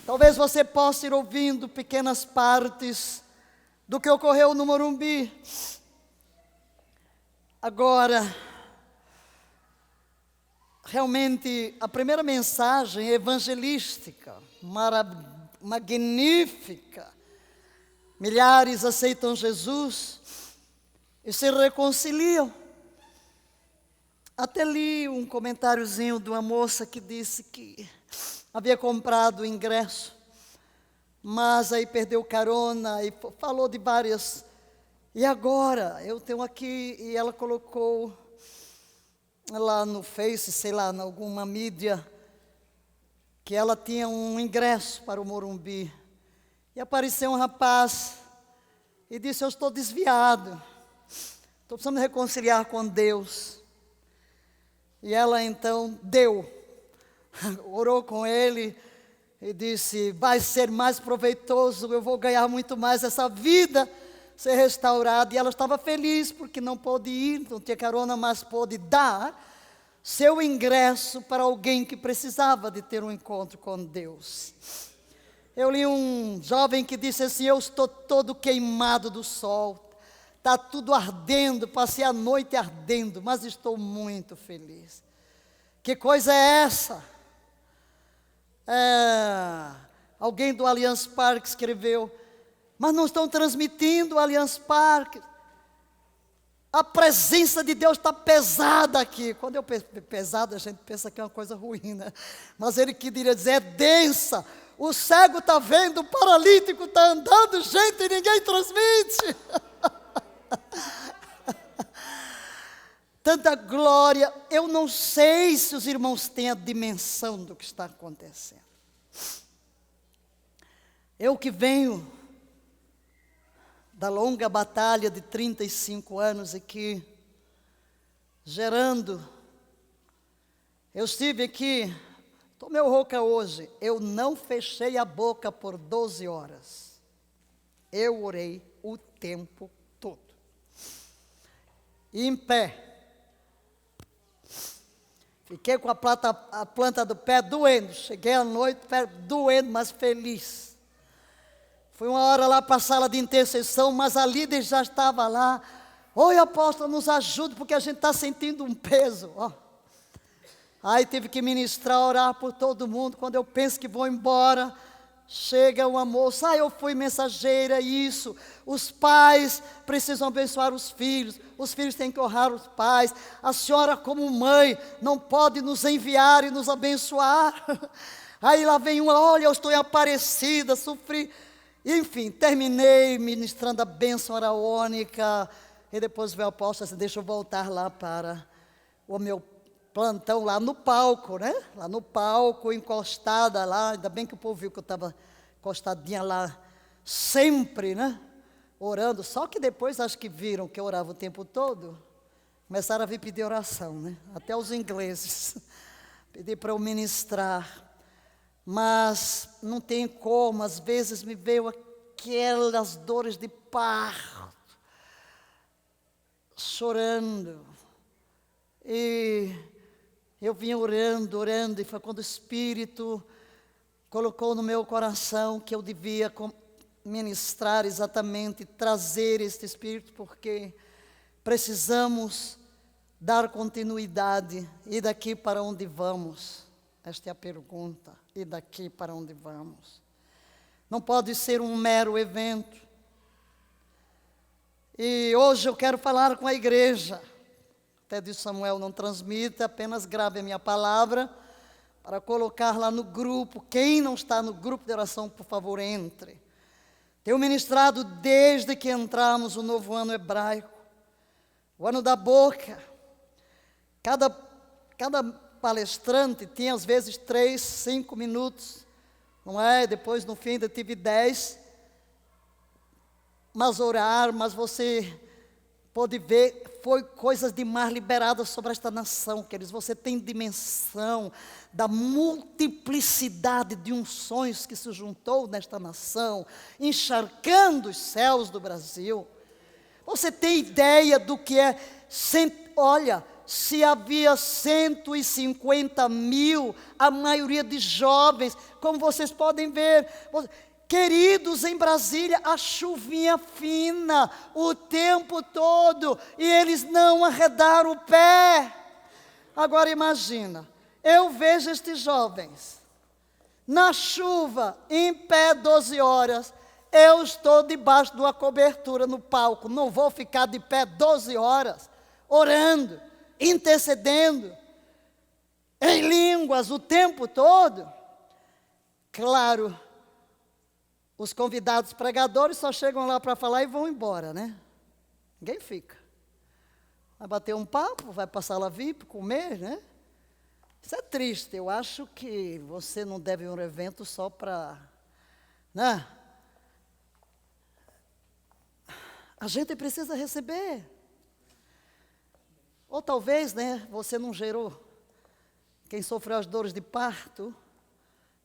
Talvez você possa ir ouvindo pequenas partes do que ocorreu no Morumbi. Agora, realmente, a primeira mensagem evangelística, magnífica. Milhares aceitam Jesus e se reconciliam. Até li um comentáriozinho de uma moça que disse que havia comprado o ingresso, mas aí perdeu carona e falou de várias. E agora, eu tenho aqui, e ela colocou lá no Face, sei lá, em alguma mídia, que ela tinha um ingresso para o Morumbi. E apareceu um rapaz e disse: eu estou desviado, estou precisando me reconciliar com Deus. E ela então deu, orou com ele e disse: vai ser mais proveitoso, eu vou ganhar muito mais essa vida, ser restaurada. E ela estava feliz porque não pôde ir, não tinha carona, mas pôde dar seu ingresso para alguém que precisava de ter um encontro com Deus. Eu li um jovem que disse assim: eu estou todo queimado do sol, está tudo ardendo, passei a noite ardendo, mas estou muito feliz. Que coisa é essa? Alguém do Allianz Parque escreveu: mas não estão transmitindo o Allianz Parque. A presença de Deus está pesada aqui. Quando eu penso pesada, a gente pensa que é uma coisa ruim, né? Mas ele queria dizer, é densa. O cego está vendo, o paralítico está andando, gente, e ninguém transmite. Tanta glória. Eu não sei se os irmãos têm a dimensão do que está acontecendo. Eu que venho da longa batalha de 35 anos aqui, gerando, eu estive aqui, estou meio rouca hoje, eu não fechei a boca por 12 horas, eu orei o tempo todo, e em pé, fiquei com a planta do pé doendo, cheguei à noite, pé doendo, mas feliz. Fui uma hora lá para a sala de intercessão, mas a líder já estava lá. Oi, apóstolo, nos ajude, porque a gente está sentindo um peso. Aí tive que ministrar, orar por todo mundo. Quando eu penso que vou embora, chega uma moça: eu fui mensageira, isso. Os pais precisam abençoar os filhos têm que honrar os pais. A senhora, como mãe, não pode nos enviar e nos abençoar. Aí lá vem uma: olha, eu estou em Aparecida, sofri. Enfim, terminei ministrando a bênção araônica, e depois veio o apóstolo assim: deixa eu voltar lá para o meu plantão, lá no palco, né? Lá no palco, encostada lá, ainda bem que o povo viu que eu estava encostadinha lá, sempre, né? Orando, só que depois acho que viram que eu orava o tempo todo, começaram a vir pedir oração, né? Até os ingleses, pedir para eu ministrar. Mas não tem como, às vezes me veio aquelas dores de parto, chorando, e eu vinha orando, e foi quando o Espírito colocou no meu coração que eu devia ministrar exatamente, trazer este Espírito, porque precisamos dar continuidade. E daqui para onde vamos? Esta é a pergunta. E daqui para onde vamos? Não pode ser um mero evento. E hoje eu quero falar com a igreja. Até disse Samuel: não transmita, apenas grave a minha palavra, para colocar lá no grupo. Quem não está no grupo de oração, por favor, entre. Tenho ministrado desde que entramos o novo ano hebraico, o ano da boca. Cada palestrante tinha às vezes 3, 5 minutos, não é? Depois no fim ainda tive 10, mas orar, mas você pode ver, foi coisas demais liberadas sobre esta nação, queridos. Você tem dimensão da multiplicidade de unções que se juntou nesta nação, encharcando os céus do Brasil. Você tem ideia do que é, olha, se havia 150 mil, a maioria de jovens, como vocês podem ver. Queridos, em Brasília, a chuvinha fina o tempo todo, e eles não arredaram o pé. Agora imagina, eu vejo estes jovens, na chuva, em pé 12 horas, eu estou debaixo de uma cobertura no palco, não vou ficar de pé 12 horas, orando, intercedendo, em línguas o tempo todo. Claro, os convidados pregadores só chegam lá para falar e vão embora, né? Ninguém fica. Vai bater um papo, vai para a sala VIP, comer, né? Isso é triste. Eu acho que você não deve ir a um evento só para, né? A gente precisa receber. Ou talvez, né, você não gerou. Quem sofreu as dores de parto,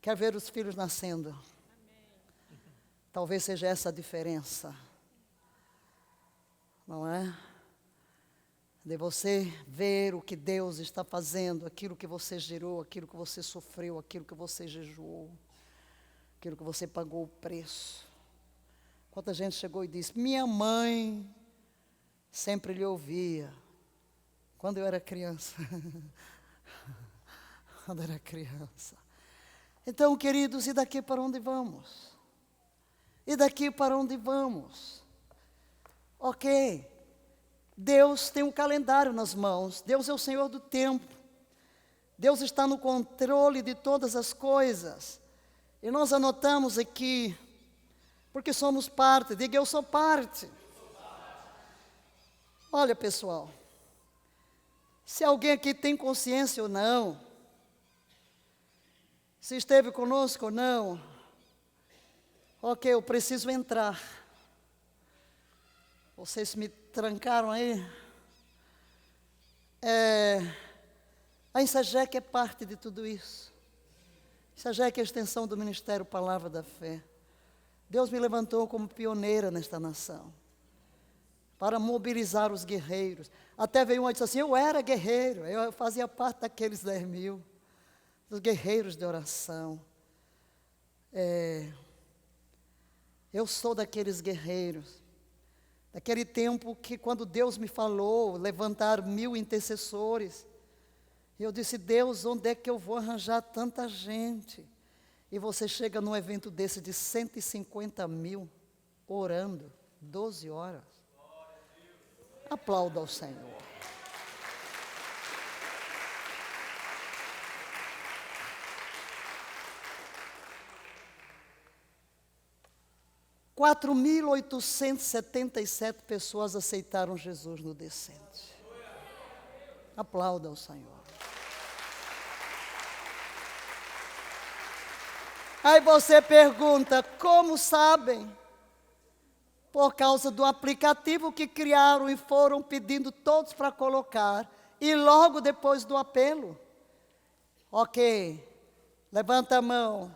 quer ver os filhos nascendo. Amém. Talvez seja essa a diferença. Não é? De você ver o que Deus está fazendo, aquilo que você gerou, aquilo que você sofreu, aquilo que você jejuou, aquilo que você pagou o preço. Quanta gente chegou e disse: minha mãe sempre lhe ouvia, quando eu era criança. Quando eu era criança. Então, queridos, e daqui para onde vamos? E daqui para onde vamos? Ok. Deus tem um calendário nas mãos. Deus é o Senhor do tempo. Deus está no controle de todas as coisas. E nós anotamos aqui, porque somos parte. Diga: eu sou parte. Olha, pessoal, se alguém aqui tem consciência ou não, se esteve conosco ou não, ok, eu preciso entrar. Vocês me trancaram aí. A INSAGEC é parte de tudo isso. A INSAGEC é a extensão do Ministério Palavra da Fé. Deus me levantou como pioneira nesta nação, para mobilizar os guerreiros. Até veio um e disse assim: eu era guerreiro, eu fazia parte daqueles 10 mil, dos guerreiros de oração. Eu sou daqueles guerreiros, daquele tempo que, quando Deus me falou levantar 1000 intercessores, eu disse: Deus, onde é que eu vou arranjar tanta gente? E você chega num evento desse de 150 mil, orando, 12 horas. Aplauda ao Senhor. – 4.877 pessoas aceitaram Jesus no Descende. Aplauda ao Senhor. Aí você pergunta: como sabem? Por causa do aplicativo que criaram e foram pedindo todos para colocar, e logo depois do apelo. Ok, levanta a mão,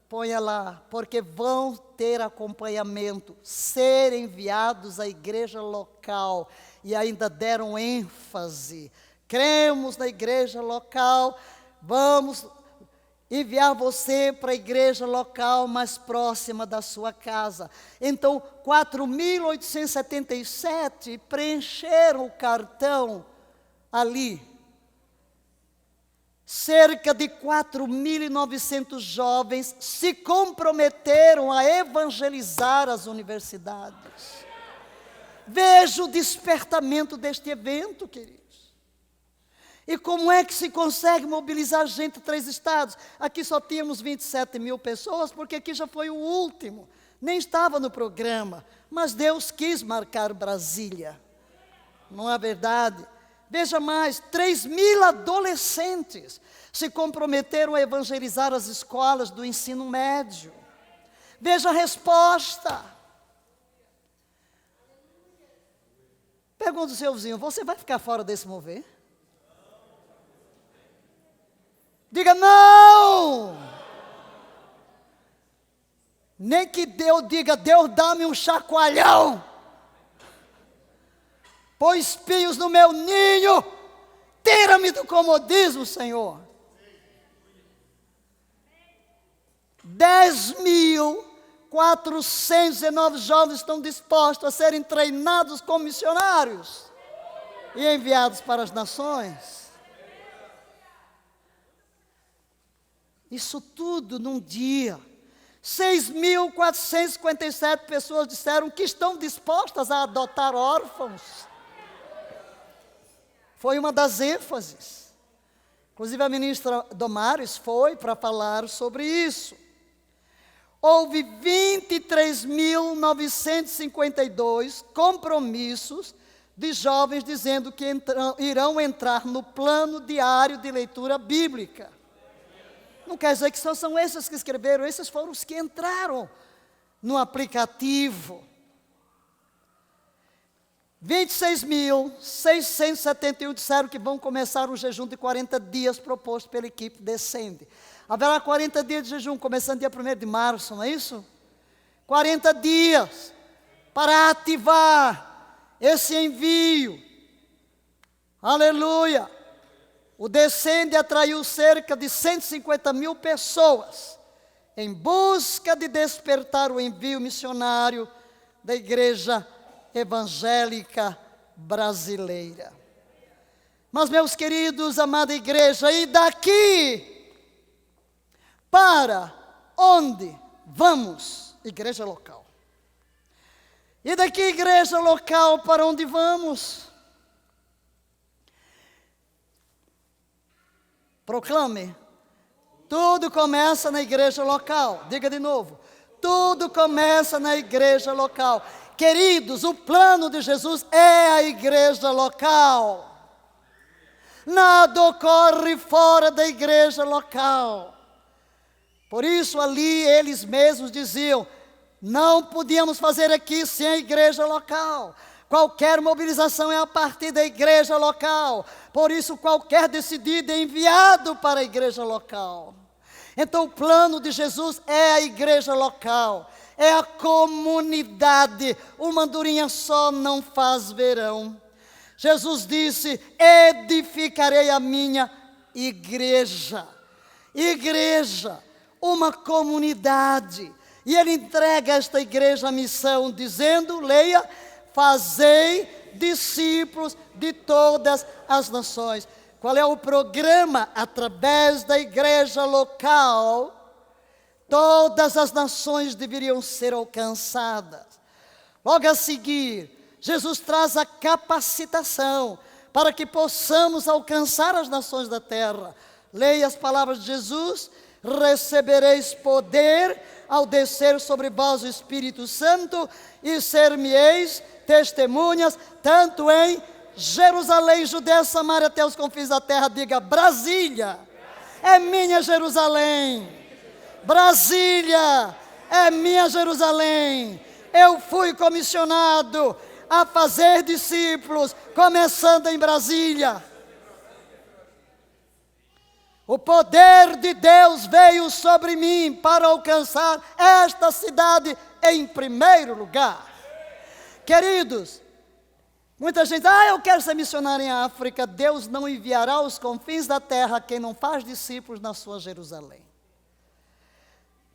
ponha lá, porque vão ter acompanhamento, ser enviados à igreja local, e ainda deram ênfase: cremos na igreja local, vamos enviar você para a igreja local mais próxima da sua casa. Então, 4.877 preencheram o cartão ali. Cerca de 4.900 jovens se comprometeram a evangelizar as universidades. Veja o despertamento deste evento, queridos. E como é que se consegue mobilizar gente em 3 estados? Aqui só tínhamos 27 mil pessoas, porque aqui já foi o último. Nem estava no programa, mas Deus quis marcar Brasília. Não é verdade? Veja mais, 3.000 adolescentes se comprometeram a evangelizar as escolas do ensino médio. Veja a resposta. Pergunta ao seu vizinho: você vai ficar fora desse mover? Diga: não! Nem que Deus diga: Deus, dá-me um chacoalhão, põe espinhos no meu ninho, Tira-me do comodismo, Senhor. 10.419 jovens estão dispostos a serem treinados como missionários e enviados para as nações. Isso tudo num dia. 6.457 pessoas disseram que estão dispostas a adotar órfãos. Foi uma das ênfases. Inclusive a ministra Domares foi para falar sobre isso. Houve 23.952 compromissos de jovens dizendo que irão entrar no plano diário de leitura bíblica. Não quer dizer que só são esses que escreveram, esses foram os que entraram no aplicativo. 26.671 disseram que vão começar um jejum de 40 dias proposto pela equipe Descende. Haverá 40 dias de jejum, começando dia 1º de março, não é isso? 40 dias para ativar esse envio. Aleluia! O Descende atraiu cerca de 150.000 pessoas em busca de despertar o envio missionário da igreja evangélica brasileira. Mas, meus queridos, amada igreja, e daqui para onde vamos? Igreja local. E daqui, igreja local, para onde vamos? Proclame. Tudo começa na igreja local. Diga de novo. Tudo começa na igreja local. Queridos, o plano de Jesus é a igreja local. Nada ocorre fora da igreja local. Por isso ali eles mesmos diziam, não podíamos fazer aqui sem a igreja local. Qualquer mobilização é a partir da igreja local. Por isso, qualquer decidido é enviado para a igreja local. Então, o plano de Jesus é a igreja local. É a comunidade. Uma andorinha só não faz verão. Jesus disse, edificarei a minha igreja. Igreja, uma comunidade. E ele entrega a esta igreja a missão, dizendo, leia, fazei discípulos de todas as nações. Qual é o programa? Através da igreja local, todas as nações deveriam ser alcançadas. Logo a seguir, Jesus traz a capacitação para que possamos alcançar as nações da terra. Leia as palavras de Jesus, recebereis poder ao descer sobre vós o Espírito Santo e ser-me-eis testemunhas, tanto em Jerusalém, Judéia, Samaria, até os confins da terra. Diga, Brasília é minha Jerusalém. Brasília é minha Jerusalém. Eu fui comissionado a fazer discípulos, começando em Brasília. O poder de Deus veio sobre mim para alcançar esta cidade em primeiro lugar. Queridos, muita gente, eu quero ser missionário em África. Deus não enviará aos confins da terra quem não faz discípulos na sua Jerusalém.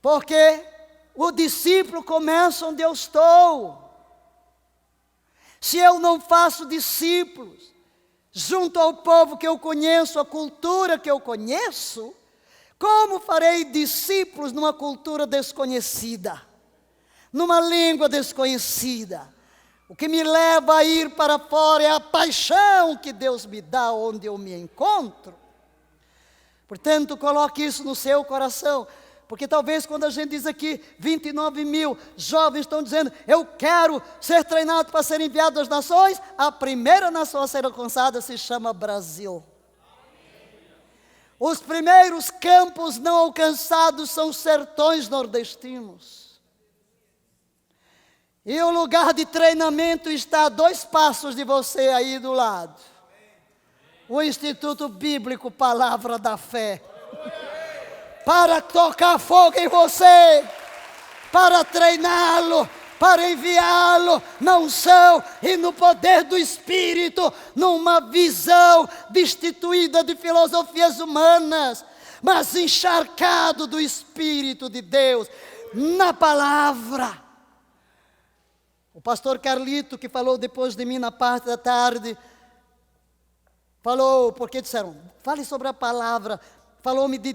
Porque o discípulo começa onde eu estou. Se eu não faço discípulos junto ao povo que eu conheço, a cultura que eu conheço, como farei discípulos numa cultura desconhecida, numa língua desconhecida? O que me leva a ir para fora é a paixão que Deus me dá onde eu me encontro. Portanto, coloque isso no seu coração. Porque talvez quando a gente diz aqui, 29.000 jovens estão dizendo, eu quero ser treinado para ser enviado às nações, a primeira nação a ser alcançada se chama Brasil. Os primeiros campos não alcançados são os sertões nordestinos. E o lugar de treinamento está a 2 passos de você aí do lado. O Instituto Bíblico Palavra da Fé. Para tocar fogo em você, para treiná-lo, para enviá-lo na unção e no poder do Espírito, numa visão destituída de filosofias humanas, mas encharcado do Espírito de Deus, na palavra. O pastor Carlito, que falou depois de mim na parte da tarde, falou, porque disseram, fale sobre a palavra, falou-me de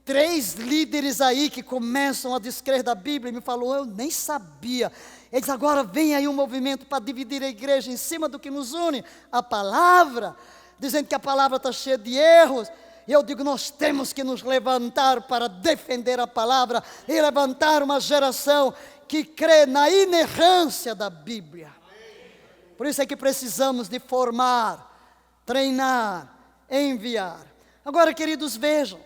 3 líderes aí que começam a descrer da Bíblia, e me falou, eu nem sabia. Eles agora vem aí um movimento para dividir a igreja em cima do que nos une, a palavra, dizendo que a palavra está cheia de erros. E eu digo, nós temos que nos levantar para defender a palavra e levantar uma geração que crê na inerrância da Bíblia. Por isso é que precisamos de formar, treinar, enviar. Agora, queridos, vejam,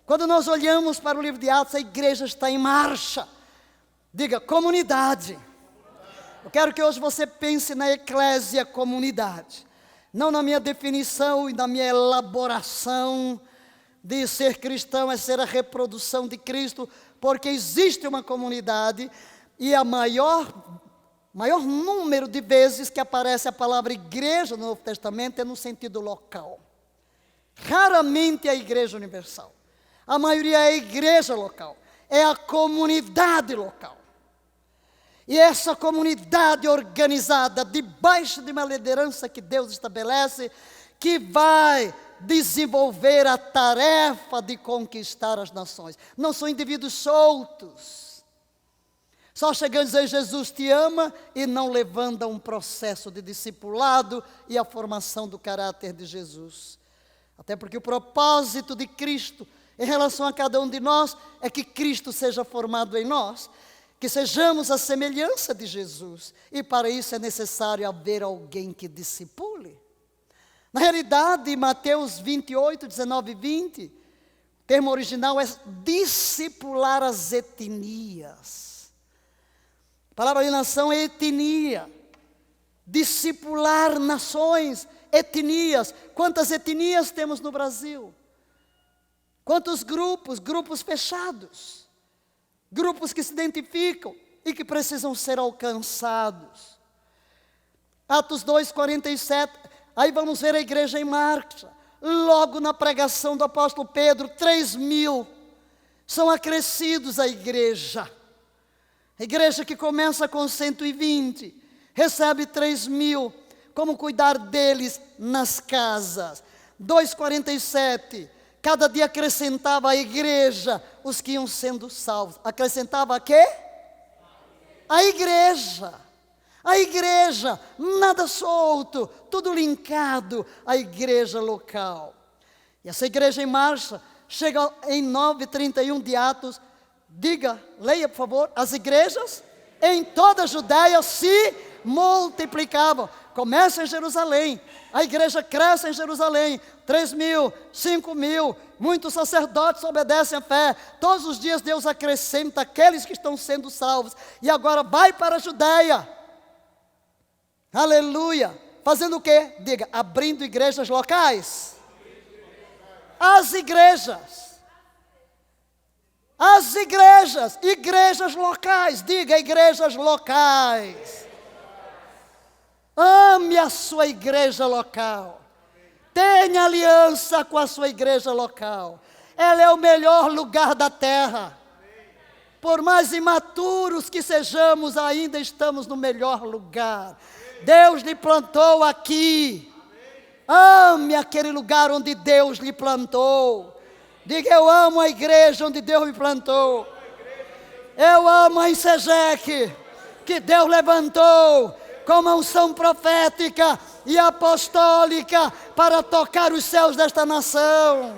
quando nós olhamos para o livro de Atos, a igreja está em marcha. Diga, comunidade. Eu quero que hoje você pense na eclésia comunidade. Não na minha definição e na minha elaboração de ser cristão é ser a reprodução de Cristo, porque existe uma comunidade e a maior número de vezes que aparece a palavra igreja no Novo Testamento é no sentido local. Raramente é a igreja universal. A maioria é a igreja local, é a comunidade local. E essa comunidade organizada, debaixo de uma liderança que Deus estabelece, que vai desenvolver a tarefa de conquistar as nações. Não são indivíduos soltos, só chegando a dizer Jesus te ama e não levando a um processo de discipulado e a formação do caráter de Jesus. Até porque o propósito de Cristo em relação a cada um de nós é que Cristo seja formado em nós, que sejamos a semelhança de Jesus, e para isso é necessário haver alguém que discipule. Na realidade, Mateus 28, 19 e 20, o termo original é discipular as etnias. A palavra de nação é etnia, discipular nações, etnias. Quantas etnias temos no Brasil? Quantos grupos? Grupos fechados. Grupos que se identificam e que precisam ser alcançados. Atos 2, 47, aí vamos ver a igreja em marcha. Logo na pregação do apóstolo Pedro, 3.000 são acrescidos à igreja. A igreja que começa com 120, recebe 3.000, como cuidar deles nas casas. 2,47, cada dia acrescentava à igreja os que iam sendo salvos. Acrescentava a quê? A igreja. A igreja, nada solto, tudo linkado à igreja local. E essa igreja em marcha chega em 9:31 de Atos. Diga, leia por favor, as igrejas em toda a Judéia se multiplicavam. Começa em Jerusalém, a igreja cresce em Jerusalém, 3.000, 5.000, muitos sacerdotes obedecem à fé, todos os dias Deus acrescenta aqueles que estão sendo salvos, e agora vai para a Judéia, aleluia, fazendo o quê? Diga, abrindo igrejas locais, as igrejas locais, diga, igrejas locais. Ame a sua igreja local. Tenha aliança com a sua igreja local. Ela é o melhor lugar da terra. Por mais imaturos que sejamos, ainda estamos no melhor lugar. Deus lhe plantou aqui. Ame aquele lugar onde Deus lhe plantou. Diga, eu amo a igreja onde Deus me plantou. Eu amo a Insejeque, que Deus levantou com uma unção profética e apostólica para tocar os céus desta nação.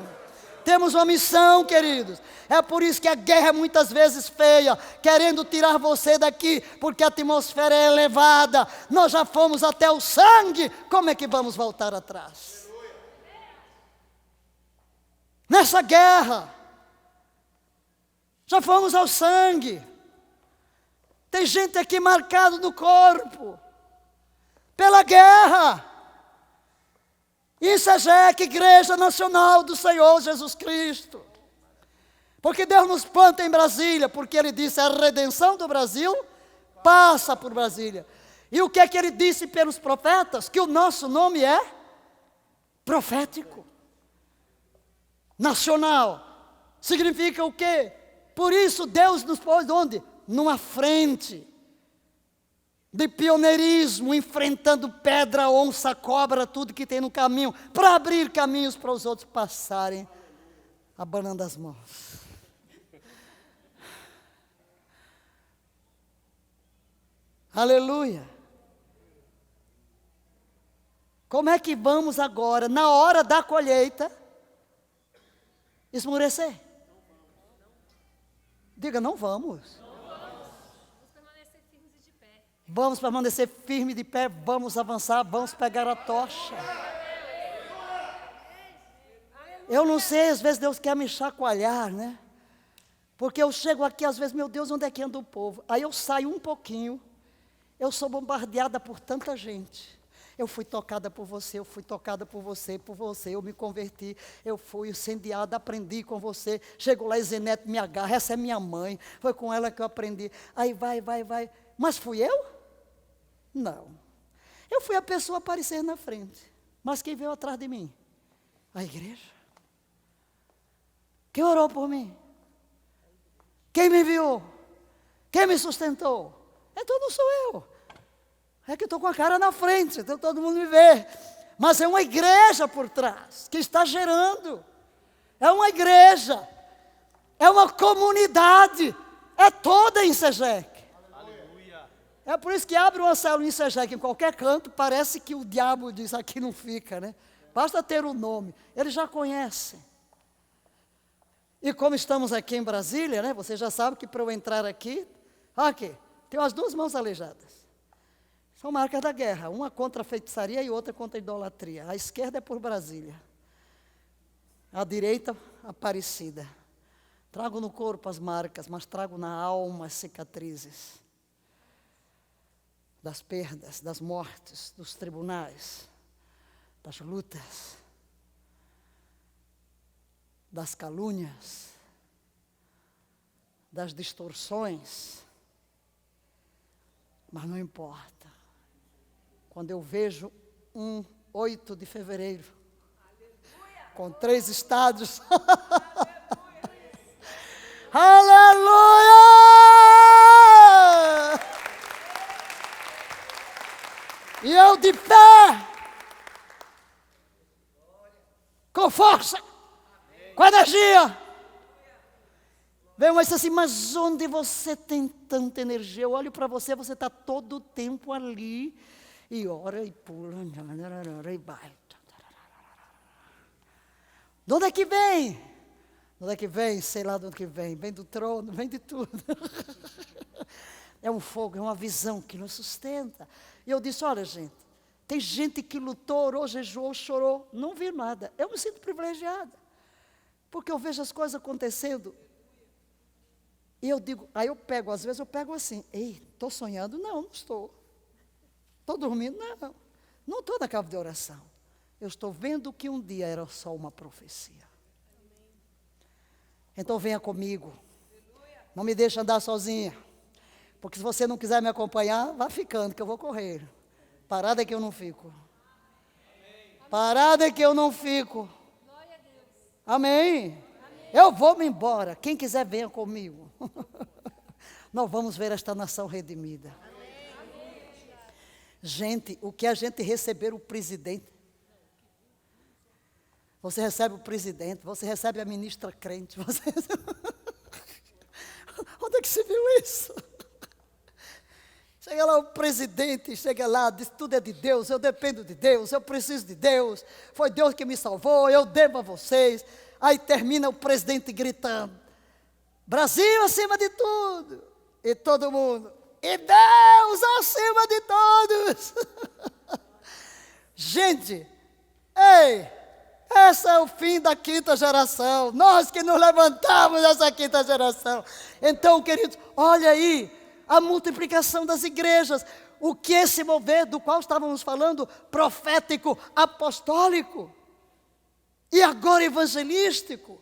Temos uma missão, queridos. É por isso que a guerra é muitas vezes feia, querendo tirar você daqui, porque a atmosfera é elevada. Nós já fomos até o sangue, como é que vamos voltar atrás? Nessa guerra, já fomos ao sangue. Tem gente aqui marcado no corpo pela guerra. Isso é que Igreja Nacional do Senhor Jesus Cristo. Porque Deus nos planta em Brasília, porque Ele disse, a redenção do Brasil Passa por Brasília. E o que é que ele disse pelos profetas? Que o nosso nome é profético. Nacional. Significa o quê? Por isso Deus nos pôs onde? Numa frente de pioneirismo, enfrentando pedra, onça, cobra, tudo que tem no caminho, para abrir caminhos para os outros passarem, abanando as mãos. Aleluia. Como é que vamos agora, na hora da colheita, esmorecer? Diga, não vamos. Vamos permanecer firme de pé, vamos avançar, vamos pegar a tocha. Eu não sei, às vezes Deus quer me chacoalhar, né? Porque eu chego aqui, às vezes, meu Deus, onde é que anda o povo? Aí eu saio um pouquinho, eu sou bombardeada por tanta gente. Eu fui tocada por você, eu fui tocada por você, eu me converti, eu fui incendiada, aprendi com você. Chegou lá e Zenete me agarra, essa é minha mãe, foi com ela que eu aprendi. Aí vai. Mas fui eu? Não. Eu fui a pessoa aparecer na frente. Mas quem veio atrás de mim? A igreja. Quem orou por mim? Quem me enviou? Quem me sustentou? Então não sou eu. É que estou com a cara na frente, então todo mundo me vê. Mas é uma igreja por trás, que está gerando. É uma igreja. É uma comunidade. É toda em Sejec. É por isso que abre uma célula em Sejec, em qualquer canto, parece que o diabo diz, aqui não fica, né? Basta ter o nome, eles já conhecem. E como estamos aqui em Brasília, né? Você já sabe que para eu entrar aqui, tenho as duas mãos aleijadas. São marcas da guerra, uma contra a feitiçaria e outra contra a idolatria. A esquerda é por Brasília, a direita, Aparecida. Trago no corpo as marcas, mas trago na alma as cicatrizes. Das perdas, das mortes, dos tribunais, das lutas, das calúnias, das distorções. Mas não importa. Quando eu vejo 8 de fevereiro, com 3 estádios, aleluia! E eu de pé, com força, com energia. Vem mas assim, mas onde você tem tanta energia? Eu olho para você, você está todo o tempo ali, e ora e pula, e vai. De onde é que vem? De onde é que vem? Sei lá de onde que vem. Vem do trono, vem de tudo. É um fogo, é uma visão que nos sustenta. E eu disse, olha gente, tem gente que lutou, orou, jejuou, chorou, não vi nada. Eu me sinto privilegiada, porque eu vejo as coisas acontecendo. E eu digo, aí eu pego, às vezes eu pego assim, ei, estou sonhando? Não estou. Estou dormindo? Não estou na cama de oração. Eu estou vendo que um dia era só uma profecia. Então venha comigo, não me deixe andar sozinha. Porque se você não quiser me acompanhar, vá ficando, que eu vou correr. Parada é que eu não fico. Parada é que eu não fico. Amém? Eu vou me embora. Quem quiser, venha comigo. Nós vamos ver esta nação redimida. Gente, o que a gente receber o presidente. Você recebe o presidente, você recebe a ministra crente. Onde é que você viu isso? Chega lá o presidente, chega lá, diz tudo é de Deus, eu dependo de Deus, eu preciso de Deus, foi Deus que me salvou, eu devo a vocês. Aí termina o presidente gritando, Brasil acima de tudo, e todo mundo, e Deus acima de todos. Gente, ei, esse é o fim da 5ª geração, nós que nos levantamos nessa 5ª geração. Então, queridos, olha aí, a multiplicação das igrejas, o que esse mover do qual estávamos falando, profético, apostólico, e agora evangelístico.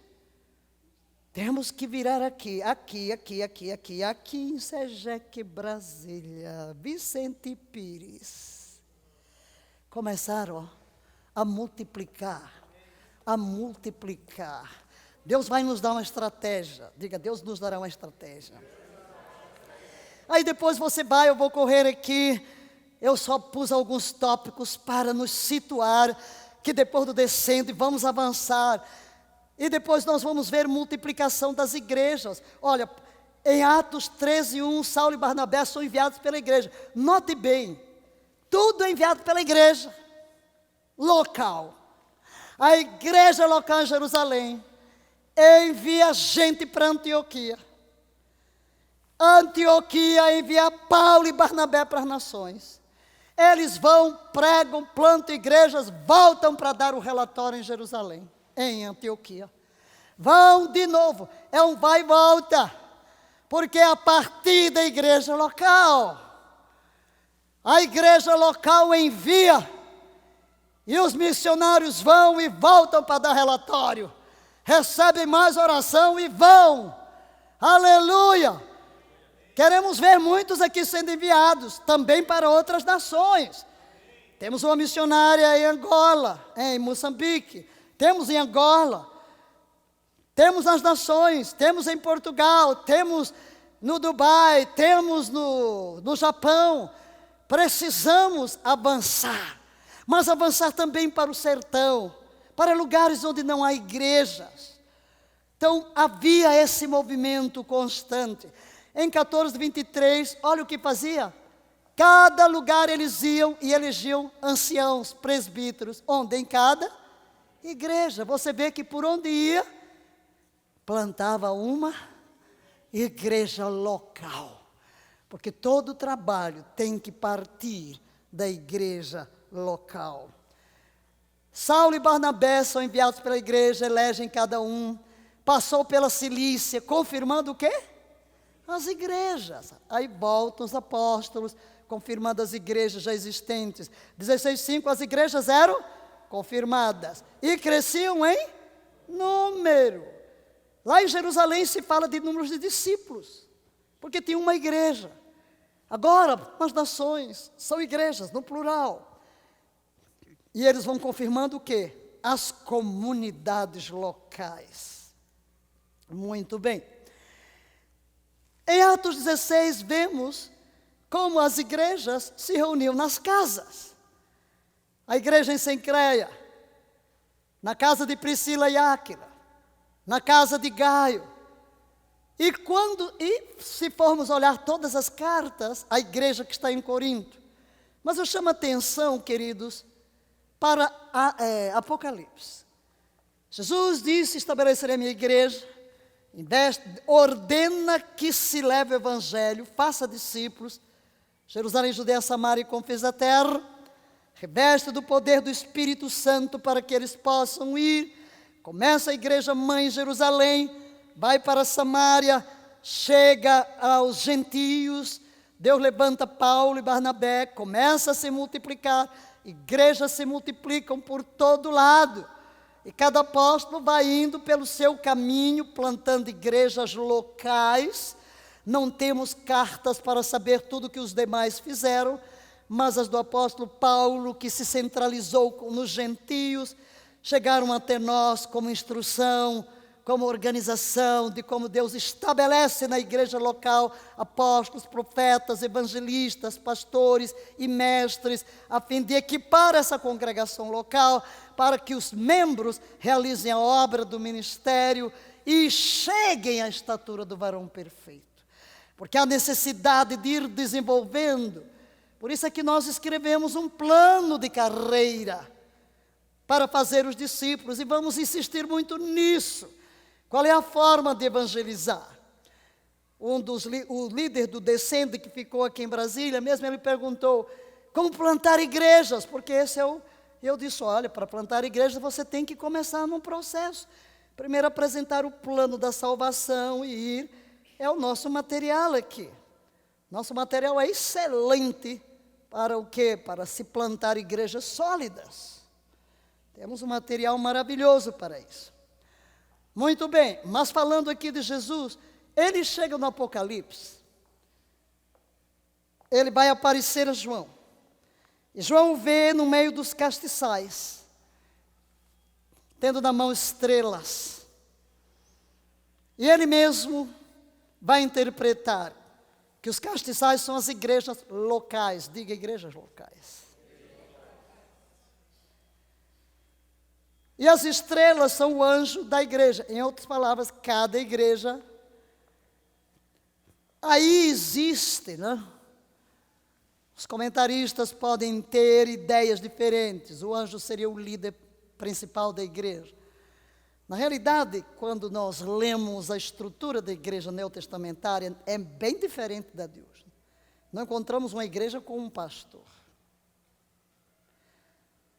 Temos que virar aqui em Sejeque, Brasília, Vicente Pires. Começaram a multiplicar, a multiplicar. Deus vai nos dar uma estratégia. Diga, Deus nos dará uma estratégia. Aí depois você vai, eu vou correr aqui. Eu só pus alguns tópicos para nos situar, que depois do descendo vamos avançar. E depois nós vamos ver multiplicação das igrejas. Olha, em Atos 13:1, Saulo e Barnabé são enviados pela igreja. Note bem, tudo é enviado pela igreja local. A igreja local em Jerusalém envia gente para Antioquia. Antioquia envia Paulo e Barnabé para as nações. Eles vão, pregam, plantam igrejas, voltam para dar o relatório em Jerusalém, em Antioquia. Vão de novo, é um vai e volta, porque é a partir da igreja local. A igreja local envia, e os missionários vão e voltam para dar relatório. Recebem mais oração e vão. Aleluia! Queremos ver muitos aqui sendo enviados, também para outras nações. Temos uma missionária em Angola, em Moçambique. Temos em Angola. Temos nas nações, temos em Portugal, temos no Dubai, temos no Japão. Precisamos avançar, mas avançar também para o sertão, para lugares onde não há igrejas. Então havia esse movimento constante. Em 14:23, olha o que fazia. Cada lugar eles iam e elegiam anciãos, presbíteros. Onde? Em cada igreja. Você vê que por onde ia, plantava uma igreja local. Porque todo trabalho tem que partir da igreja local. Saulo e Barnabé são enviados pela igreja, elegem cada um. Passou pela Cilícia, confirmando o quê? As igrejas. Aí voltam os apóstolos, confirmando as igrejas já existentes. 16:5, as igrejas eram confirmadas. E cresciam em número. Lá em Jerusalém se fala de números de discípulos, porque tinha uma igreja. Agora, as nações são igrejas, no plural. E eles vão confirmando o quê? As comunidades locais. Muito bem. Em Atos 16, vemos como as igrejas se reuniam nas casas. A igreja em Cencreia, na casa de Priscila e Áquila, na casa de Gaio. E se formos olhar todas as cartas, a igreja que está em Corinto. Mas eu chamo a atenção, queridos, para Apocalipse. Jesus disse: estabelecerei a minha igreja, ordena que se leve o evangelho, faça discípulos, Jerusalém, Judeia, Samaria e confins da terra, reveste do poder do Espírito Santo para que eles possam ir. Começa a igreja mãe em Jerusalém, vai para Samaria, chega aos gentios, Deus levanta Paulo e Barnabé, começa a se multiplicar, igrejas se multiplicam por todo lado, e cada apóstolo vai indo pelo seu caminho, plantando igrejas locais. Não temos cartas para saber tudo que os demais fizeram, mas as do apóstolo Paulo, que se centralizou nos gentios, chegaram até nós como instrução, como organização de como Deus estabelece na igreja local apóstolos, profetas, evangelistas, pastores e mestres, a fim de equipar essa congregação local para que os membros realizem a obra do ministério e cheguem à estatura do varão perfeito. Porque há necessidade de ir desenvolvendo. Por isso é que nós escrevemos um plano de carreira para fazer os discípulos, e vamos insistir muito nisso. Qual é a forma de evangelizar? O líder do Descende, que ficou aqui em Brasília, mesmo ele perguntou, como plantar igrejas? Porque eu disse, olha, para plantar igrejas você tem que começar num processo. Primeiro apresentar o plano da salvação e ir. É o nosso material aqui. Nosso material é excelente para o quê? Para se plantar igrejas sólidas. Temos um material maravilhoso para isso. Muito bem, mas falando aqui de Jesus, ele chega no Apocalipse, ele vai aparecer a João. E João vê no meio dos castiçais, tendo na mão estrelas. E ele mesmo vai interpretar que os castiçais são as igrejas locais. Diga, igrejas locais. E as estrelas são o anjo da igreja. Em outras palavras, cada igreja. Aí existe, né? Os comentaristas podem ter ideias diferentes. O anjo seria o líder principal da igreja. Na realidade, quando nós lemos a estrutura da igreja neotestamentária, é bem diferente da de hoje. Não encontramos uma igreja com um pastor.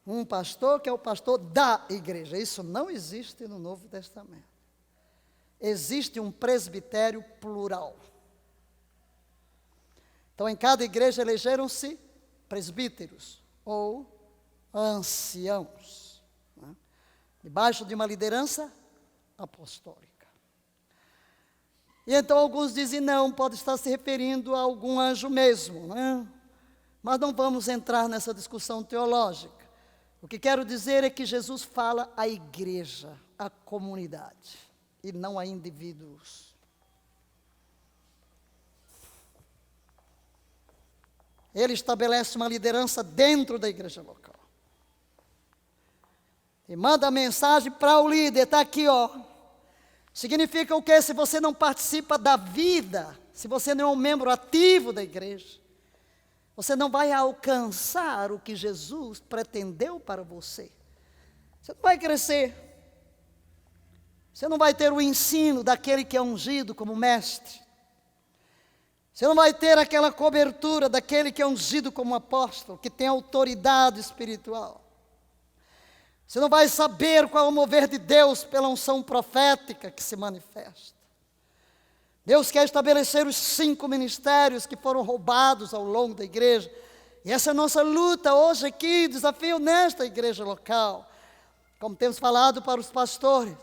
Um pastor que é o pastor da igreja. Isso não existe no Novo Testamento. Existe um presbitério plural. Então, em cada igreja elegeram-se presbíteros ou anciãos, né? Debaixo de uma liderança apostólica. E então alguns dizem, não, pode estar se referindo a algum anjo mesmo, né? Mas não vamos entrar nessa discussão teológica. O que quero dizer é que Jesus fala à igreja, à comunidade, e não a indivíduos. Ele estabelece uma liderança dentro da igreja local. E manda a mensagem para o líder, está aqui, ó. Significa o quê? Se você não participa da vida, se você não é um membro ativo da igreja, você não vai alcançar o que Jesus pretendeu para você. Você não vai crescer. Você não vai ter o ensino daquele que é ungido como mestre. Você não vai ter aquela cobertura daquele que é ungido como apóstolo, que tem autoridade espiritual. Você não vai saber qual é o mover de Deus pela unção profética que se manifesta. Deus quer estabelecer os 5 ministérios que foram roubados ao longo da igreja. E essa é a nossa luta hoje aqui, desafio nesta igreja local. Como temos falado para os pastores,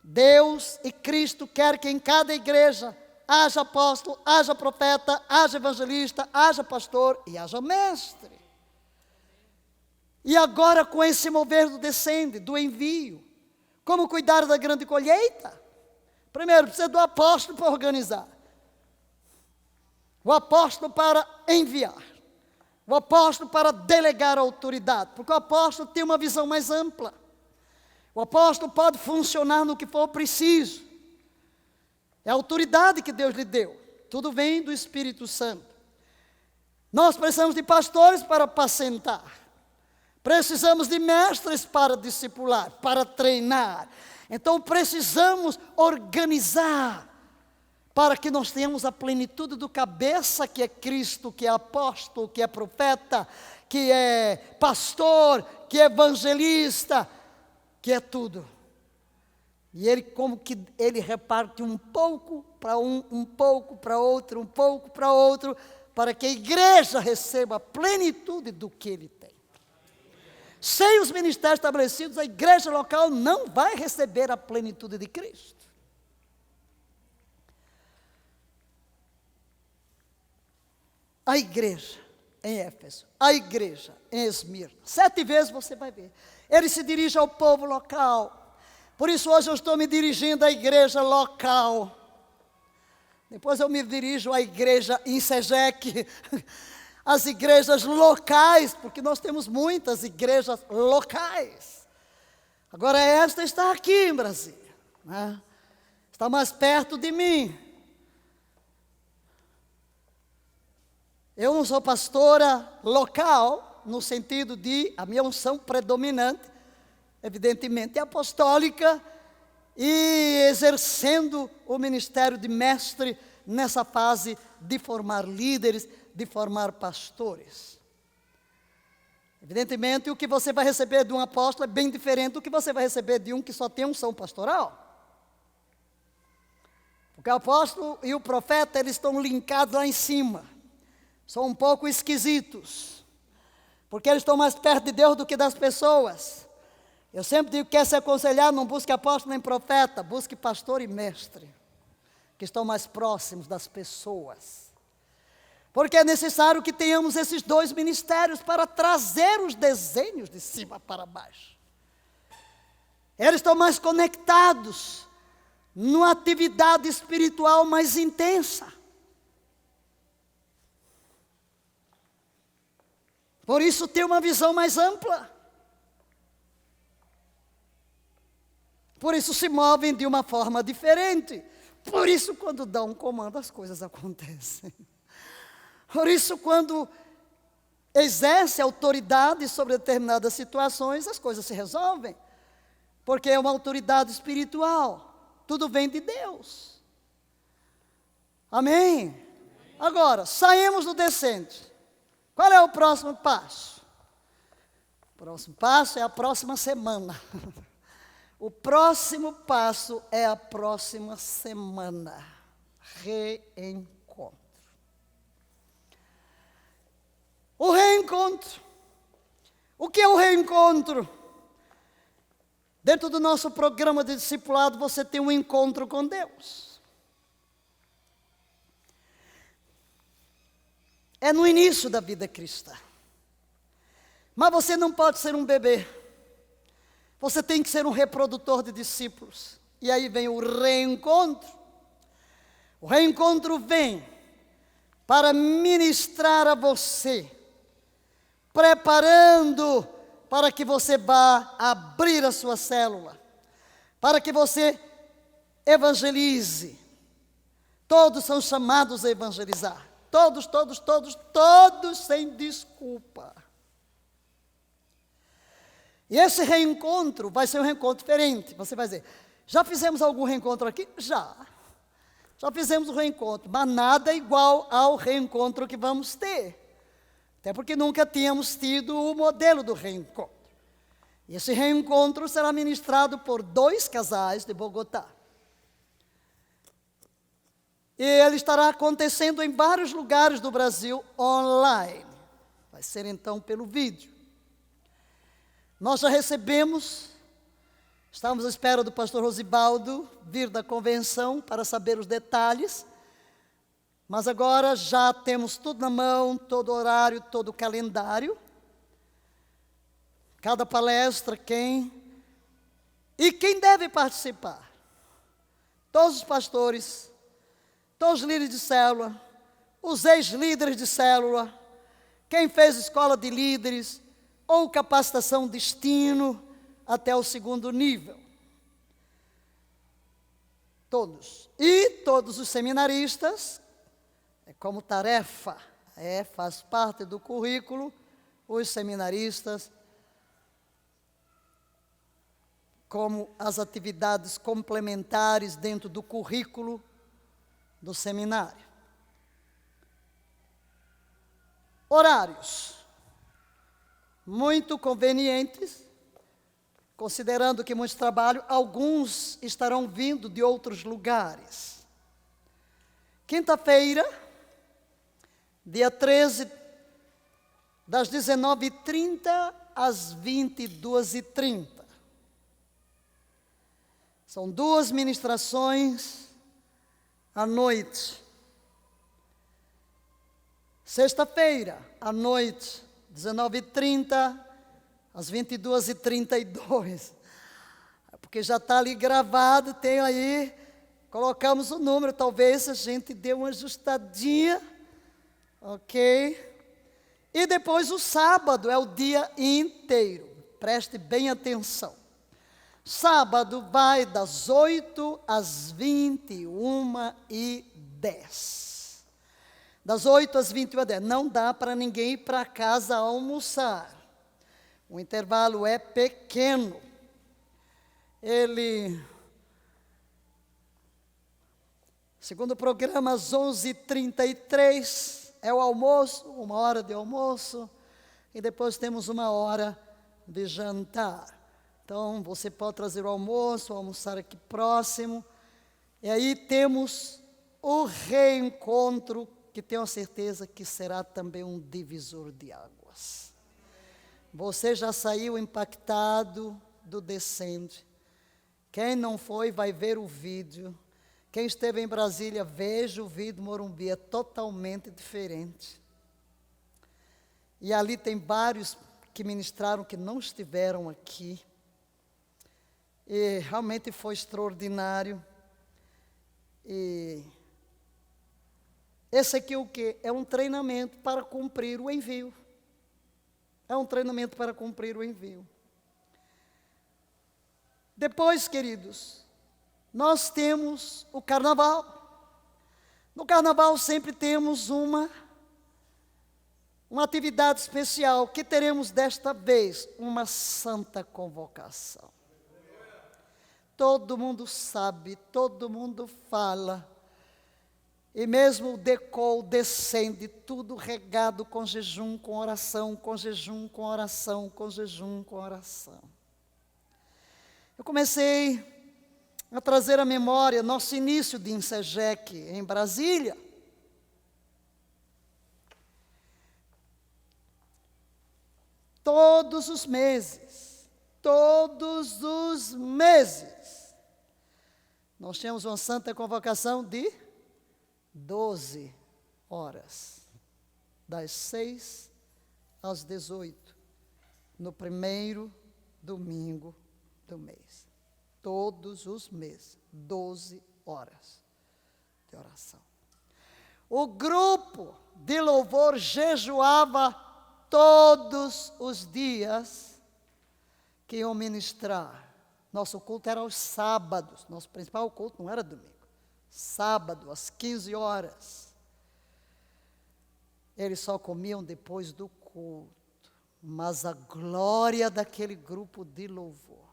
Deus e Cristo quer que em cada igreja haja apóstolo, haja profeta, haja evangelista, haja pastor e haja mestre. E agora com esse mover do descende, do envio, como cuidar da grande colheita? Primeiro, precisa do apóstolo para organizar. O apóstolo para enviar. O apóstolo para delegar a autoridade. Porque o apóstolo tem uma visão mais ampla. O apóstolo pode funcionar no que for preciso. É a autoridade que Deus lhe deu. Tudo vem do Espírito Santo. Nós precisamos de pastores para apacentar. Precisamos de mestres para discipular, para treinar. Então precisamos organizar para que nós tenhamos a plenitude do cabeça que é Cristo, que é apóstolo, que é profeta, que é pastor, que é evangelista, que é tudo. E ele como que ele reparte um pouco para um pouco para outro, um pouco para outro, para que a igreja receba a plenitude do que ele tem. Sem os ministérios estabelecidos, a igreja local não vai receber a plenitude de Cristo. A igreja em Éfeso, a igreja em Esmirna, 7 vezes você vai ver. Ele se dirige ao povo local. Por isso hoje eu estou me dirigindo à igreja local. Depois eu me dirijo à igreja em Sejec. As igrejas locais, porque nós temos muitas igrejas locais. Agora esta está aqui em Brasília, né? Está mais perto de mim. Eu não sou pastora local, no sentido de a minha unção predominante, evidentemente é apostólica, e exercendo o ministério de mestre nessa fase de formar líderes, de formar pastores. Evidentemente, o que você vai receber de um apóstolo é bem diferente do que você vai receber de um que só tem unção pastoral. Porque o apóstolo e o profeta, eles estão linkados lá em cima. São um pouco esquisitos. Porque eles estão mais perto de Deus do que das pessoas. Eu sempre digo, quer se aconselhar, não busque apóstolo nem profeta, busque pastor e mestre, que estão mais próximos das pessoas. Porque é necessário que tenhamos esses dois ministérios para trazer os desenhos de cima para baixo. Eles estão mais conectados numa atividade espiritual mais intensa. Por isso tem uma visão mais ampla. Por isso se movem de uma forma diferente. Por isso quando dão um comando as coisas acontecem. Por isso quando exerce autoridade sobre determinadas situações, as coisas se resolvem. Porque é uma autoridade espiritual. Tudo vem de Deus. Amém? Agora, saímos do descente. Qual é o próximo passo? O próximo passo é a próxima semana. O próximo passo é a próxima semana. Reencontro. O reencontro. O que é o reencontro? Dentro do nosso programa de discipulado, você tem um encontro com Deus. É no início da vida cristã. Mas você não pode ser um bebê. Você tem que ser um reprodutor de discípulos. E aí vem o reencontro. O reencontro vem para ministrar a você, preparando para que você vá abrir a sua célula, para que você evangelize. Todos são chamados a evangelizar. Todos sem desculpa. E esse reencontro vai ser um reencontro diferente. Você vai dizer, já fizemos algum reencontro aqui? Já fizemos um reencontro, mas nada igual ao reencontro que vamos ter. Até porque nunca tínhamos tido o modelo do reencontro. E esse reencontro será ministrado por 2 casais de Bogotá. E ele estará acontecendo em vários lugares do Brasil online. Vai ser então pelo vídeo. Nós já recebemos, estamos à espera do pastor Rosibaldo vir da convenção para saber os detalhes. Mas agora já temos tudo na mão, todo o horário, todo o calendário. Cada palestra, quem. E quem deve participar? Todos os pastores, todos os líderes de célula, os ex-líderes de célula, quem fez escola de líderes, ou capacitação destino até o 2º nível. Todos. E todos os seminaristas, como tarefa, faz parte do currículo, os seminaristas, como as atividades complementares dentro do currículo do seminário. Horários muito convenientes, considerando que muitos trabalham, alguns estarão vindo de outros lugares. Quinta-feira, dia 13, das 19h30 às 22h30. São 2 ministrações à noite. Sexta-feira, à noite, 19h30 às 22h32. Porque já está ali gravado, tem aí, colocamos o número, talvez a gente dê uma ajustadinha. Ok? E depois o sábado é o dia inteiro. Preste bem atenção. Sábado vai das 8 às 21h10. Das 8 às 21h10. Não dá para ninguém ir para casa almoçar. O intervalo é pequeno. Segundo o programa, às 11h33 é o almoço, 1 hora de almoço, e depois temos 1 hora de jantar. Então, você pode trazer o almoço, almoçar aqui próximo, e aí temos o reencontro, que tenho certeza que será também um divisor de águas. Você já saiu impactado, do Descende. Quem não foi, vai ver o vídeo. Quem esteve em Brasília, veja o vídeo Morumbi, é totalmente diferente. E ali tem vários que ministraram que não estiveram aqui. E realmente foi extraordinário. E esse aqui o quê? É um treinamento para cumprir o envio. É um treinamento para cumprir o envio. Depois, queridos, nós temos o carnaval. No carnaval sempre temos uma atividade especial, que teremos desta vez, uma santa convocação. Todo mundo sabe, todo mundo fala, e mesmo o decol descende, tudo regado com jejum, com oração, com jejum, com oração, com jejum, com oração. Eu comecei a trazer à memória nosso início de Insegec em Brasília. Todos os meses, nós tínhamos uma santa convocação de 12 horas, das 6 às 18, no primeiro domingo do mês. Todos os meses, 12 horas de oração. O grupo de louvor jejuava todos os dias que iam ministrar. Nosso culto era aos sábados, nosso principal culto não era domingo. Sábado, às 15 horas. Eles só comiam depois do culto. Mas a glória daquele grupo de louvor,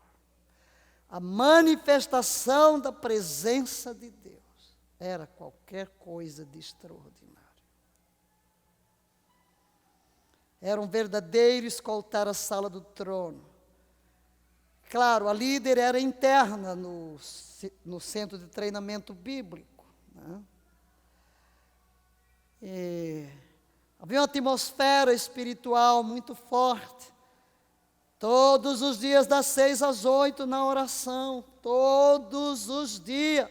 a manifestação da presença de Deus, era qualquer coisa de extraordinário. Era um verdadeiro escoltar a sala do trono. Claro, a líder era interna no centro de treinamento bíblico, né? E havia uma atmosfera espiritual muito forte. Todos os dias das 6 às 8 na oração, todos os dias.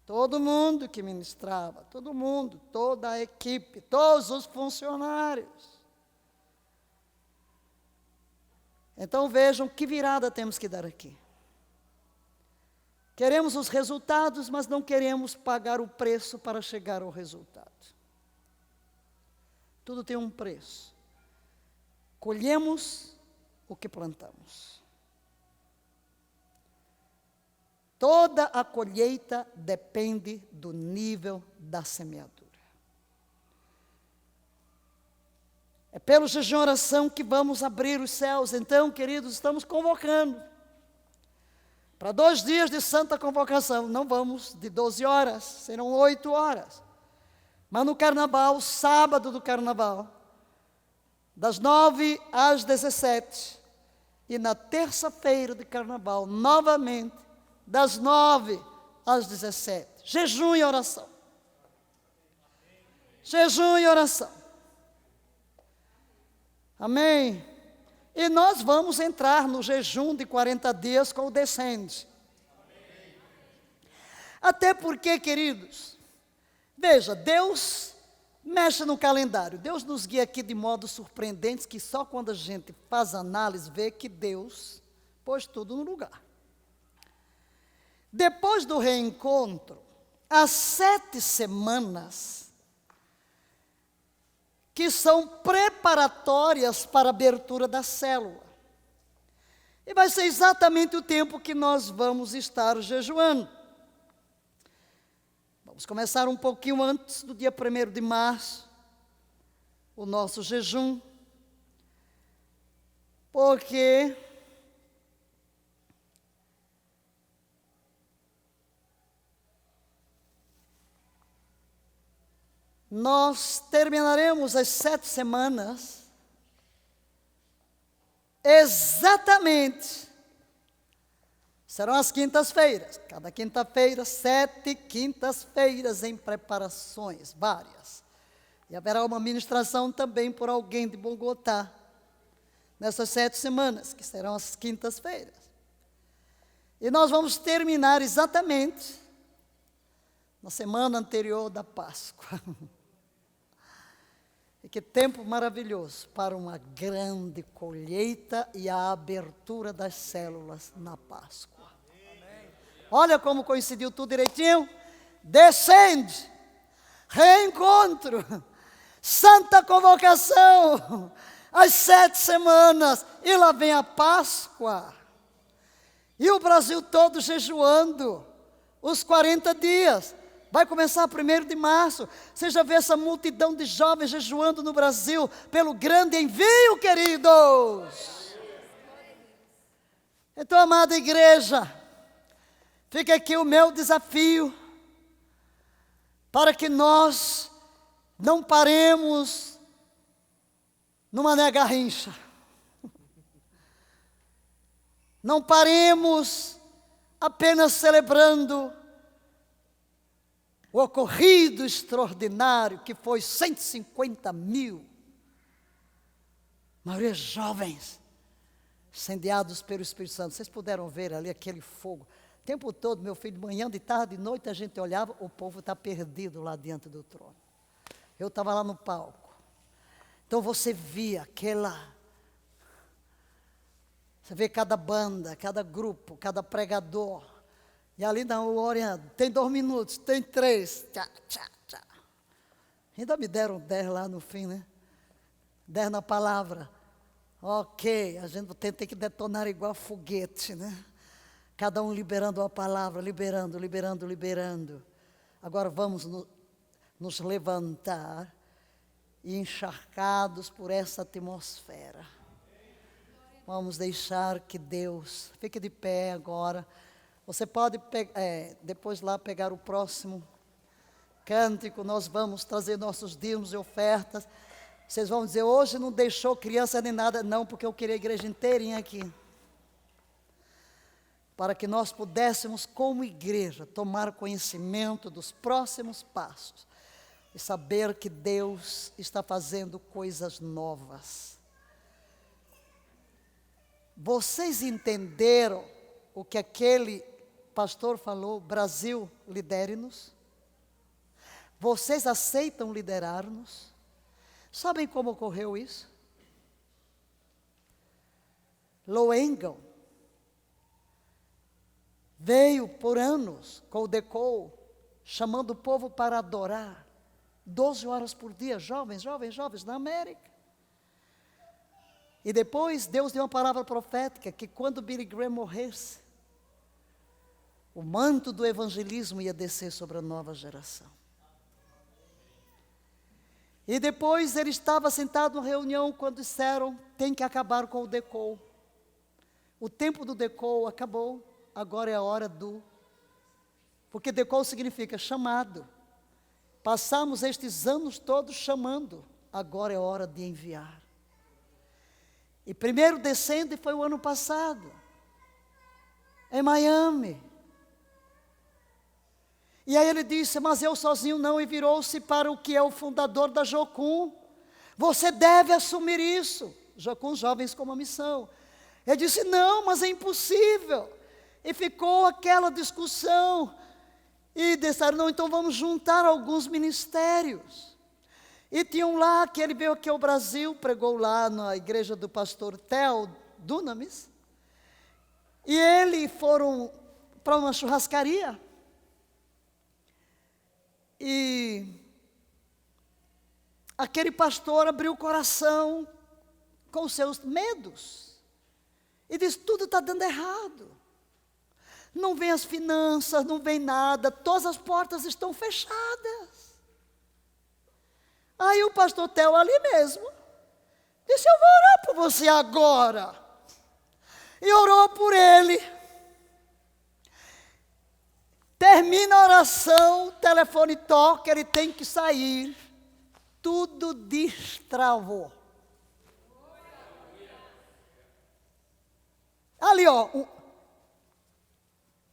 Todo mundo que ministrava, todo mundo, toda a equipe, todos os funcionários. Então vejam que virada temos que dar aqui. Queremos os resultados, mas não queremos pagar o preço para chegar ao resultado. Tudo tem um preço. Colhemos o que plantamos. Toda a colheita depende do nível da semeadura. É pelo jejum e oração que vamos abrir os céus. Então, queridos, estamos convocando para 2 dias de santa convocação. Não vamos de 12 horas, serão 8 horas. Mas no carnaval, sábado do carnaval, das 9 às 17. E na terça-feira de carnaval, novamente, das 9 às 17. Jejum e oração. Jejum e oração. Amém? E nós vamos entrar no jejum de 40 dias com o Descende. Até porque, queridos, veja, Deus mexe no calendário. Deus nos guia aqui de modo surpreendente, que só quando a gente faz análise vê que Deus pôs tudo no lugar. Depois do reencontro, há 7 semanas que são preparatórias para a abertura da célula. E vai ser exatamente o tempo que nós vamos estar jejuando. Vamos começar um pouquinho antes do dia 1º de março, o nosso jejum, porque nós terminaremos as 7 semanas exatamente. Serão as quintas-feiras. Cada quinta-feira, 7 quintas-feiras em preparações, várias. E haverá uma ministração também por alguém de Bogotá. nessas 7 semanas, que serão as quintas-feiras. E nós vamos terminar exatamente na semana anterior da Páscoa. E que tempo maravilhoso para uma grande colheita e a abertura das células na Páscoa. Olha como coincidiu tudo direitinho. Descende, reencontro, santa convocação, as 7 semanas, e lá vem a Páscoa. E o Brasil todo jejuando, os 40 dias. Vai começar 1º de março. Você já vê essa multidão de jovens jejuando no Brasil, pelo grande envio, queridos. Então, amada igreja, fica aqui o meu desafio, para que nós não paremos numa nega-rincha. Não paremos apenas celebrando o ocorrido extraordinário, que foi 150 mil, maioria jovens, incendiados pelo Espírito Santo. Vocês puderam ver ali aquele fogo. O tempo todo, meu filho, de manhã, de tarde, de noite, a gente olhava, o povo está perdido lá diante do trono. Eu estava lá no palco. Então você via você vê cada banda, cada grupo, cada pregador. E ali não, orando, tem 2 minutos, tem 3, tchá, tchá, tchá. Ainda me deram 10 lá no fim, né? 10 na palavra. Ok, a gente tem que detonar igual foguete, né? Cada um liberando a palavra, liberando. Agora vamos nos levantar e encharcados por essa atmosfera. Vamos deixar que Deus, fique de pé agora. Você pode depois lá pegar o próximo cântico, nós vamos trazer nossos dízimos e ofertas. Vocês vão dizer, hoje não deixou criança nem nada. Não, porque eu queria a igreja inteirinha aqui. Para que nós pudéssemos, como igreja, tomar conhecimento dos próximos passos. E saber que Deus está fazendo coisas novas. Vocês entenderam o que aquele pastor falou? Brasil, lidere-nos. Vocês aceitam liderar-nos? Sabem como ocorreu isso? Loengal veio por anos com o Decol, chamando o povo para adorar, 12 horas por dia, jovens, na América. E depois Deus deu uma palavra profética, que quando Billy Graham morresse, o manto do evangelismo ia descer sobre a nova geração. E depois ele estava sentado numa reunião quando disseram, tem que acabar com o Decol. O tempo do Decol acabou, agora é a hora porque Decol significa chamado. Passamos estes anos todos chamando, agora é hora de enviar. E primeiro descende foi o ano passado, em Miami. E aí ele disse, mas eu sozinho não, e virou-se para o que é o fundador da Jocum. Você deve assumir isso. Jocum, jovens com uma missão. Ele disse, não, mas é impossível. E ficou aquela discussão. E disseram, não, então vamos juntar alguns ministérios. E tinham lá, que ele veio aqui ao Brasil, pregou lá na igreja do pastor Theo Dunamis. E eles foram para uma churrascaria. E aquele pastor abriu o coração com os seus medos. E disse, tudo está dando errado. Não vem as finanças, não vem nada, todas as portas estão fechadas. Aí o pastor Theo ali mesmo disse, eu vou orar por você agora. E orou por ele. Termina a oração, o telefone toca, ele tem que sair. Tudo destravou. Ali,